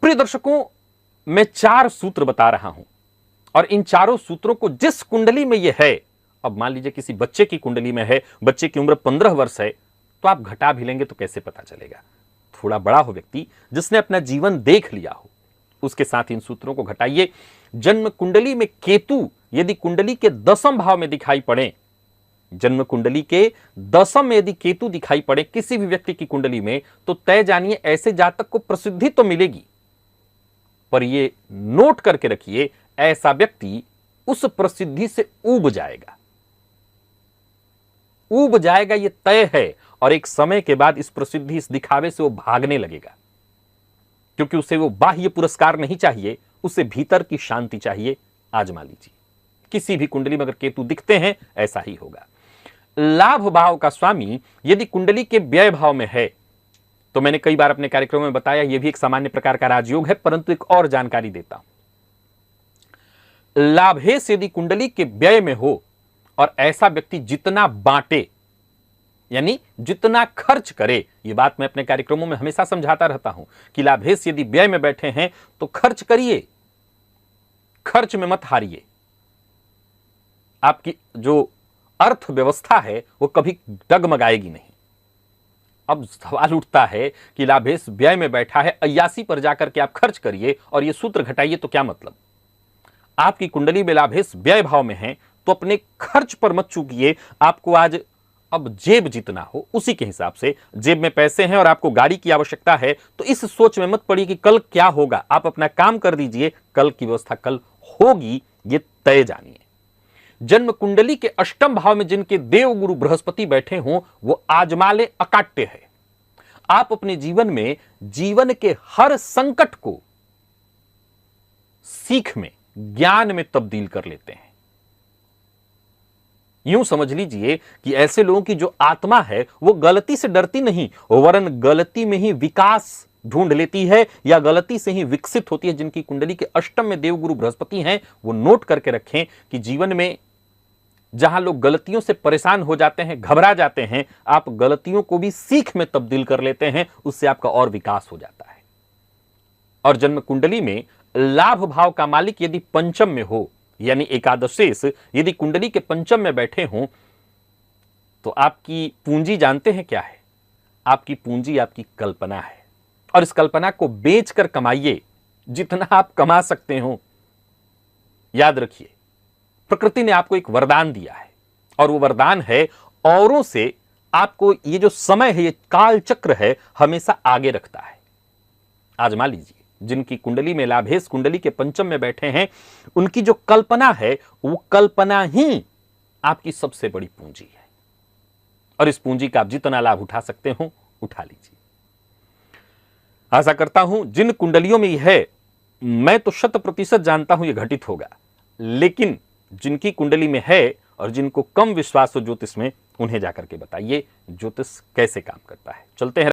प्रिय दर्शकों, मैं 4 सूत्र बता रहा हूं और इन चारों सूत्रों को जिस कुंडली में यह है, अब मान लीजिए किसी बच्चे की कुंडली में है, बच्चे की उम्र 15 वर्ष है, तो आप घटा भी लेंगे तो कैसे पता चलेगा? थोड़ा बड़ा हो व्यक्ति जिसने अपना जीवन देख लिया हो, उसके साथ इन सूत्रों को घटाइए। जन्म कुंडली में केतु यदि कुंडली के 10वें भाव में दिखाई पड़े, जन्म कुंडली के 10वें में यदि केतु दिखाई पड़े किसी भी व्यक्ति की कुंडली में, तो तय जानिए ऐसे जातक को प्रसिद्धि तो मिलेगी, पर यह नोट करके रखिए, ऐसा व्यक्ति उस प्रसिद्धि से ऊब जाएगा, ऊब जाएगा, यह तय है। और एक समय के बाद इस प्रसिद्धि, इस दिखावे से वो भागने लगेगा, क्योंकि उसे वो बाह्य पुरस्कार नहीं चाहिए, उसे भीतर की शांति चाहिए। आजमा लीजिए, किसी भी कुंडली में अगर केतु दिखते हैं, ऐसा ही होगा। लाभ भाव का स्वामी यदि कुंडली के व्यय भाव में है, तो मैंने कई बार अपने कार्यक्रम में बताया, यह भी एक सामान्य प्रकार का राजयोग है, परंतु एक और जानकारी देता हूं। लाभेश यदि कुंडली के व्यय में हो और ऐसा व्यक्ति जितना बांटे, यानी जितना खर्च करे, यह बात मैं अपने कार्यक्रमों में हमेशा समझाता रहता हूं कि लाभेश यदि व्यय में बैठे हैं तो खर्च करिए, खर्च में मत हारिए। आपकी जो अर्थव्यवस्था है वो कभी डगमगाएगी नहीं। अब सवाल उठता है कि लाभेश व्यय में बैठा है, अय्यासी पर जाकर के आप खर्च करिए और ये सूत्र घटाइए, तो क्या मतलब? आपकी कुंडली में लाभेश व्यय भाव में है तो अपने खर्च पर मत चूकिए। आपको आज अब जेब जितना हो उसी के हिसाब से, जेब में पैसे हैं और आपको गाड़ी की आवश्यकता है, तो इस सोच में मत पड़िए कि कल क्या होगा। आप अपना काम कर दीजिए, कल की व्यवस्था कल होगी, ये तय जानिए। जन्म कुंडली के 8वें भाव में जिनके देवगुरु बृहस्पति बैठे हों, वो आजमाले अकाट्य है। आप अपने जीवन में जीवन के हर संकट को सीख में, ज्ञान में तब्दील कर लेते हैं। यूं समझ लीजिए कि ऐसे लोगों की जो आत्मा है वो गलती से डरती नहीं, वरन गलती में ही विकास ढूंढ लेती है या गलती से ही विकसित होती है। जिनकी कुंडली के 8वें में देवगुरु बृहस्पति हैं, वो नोट करके रखें कि जीवन में जहां लोग गलतियों से परेशान हो जाते हैं, घबरा जाते हैं, आप गलतियों को भी सीख में तब्दील कर लेते हैं, उससे आपका और विकास हो जाता है। और जन्म कुंडली में लाभ भाव का मालिक यदि पंचम में हो, यानी एकादशेश यदि कुंडली के पंचम में बैठे हों, तो आपकी पूंजी जानते हैं क्या है? आपकी पूंजी आपकी कल्पना है, और इस कल्पना को बेचकर कमाइए जितना आप कमा सकते हो। याद रखिए, प्रकृति ने आपको एक वरदान दिया है, और वो वरदान है औरों से आपको ये जो समय है, ये काल चक्र है, हमेशा आगे रखता है। आजमा लीजिए, जिनकी कुंडली में लाभेश कुंडली के पंचम में बैठे हैं, उनकी जो कल्पना है वो कल्पना ही आपकी सबसे बड़ी पूंजी है, और इस पूंजी का आप जितना लाभ उठा सकते हो उठा लीजिए। आशा करता हूं जिन कुंडलियों में यह है, मैं तो 100% जानता हूं यह घटित होगा, लेकिन जिनकी कुंडली में है और जिनको कम विश्वास हो ज्योतिष में, उन्हें जाकर के बताइए ज्योतिष कैसे काम करता है। चलते हैं।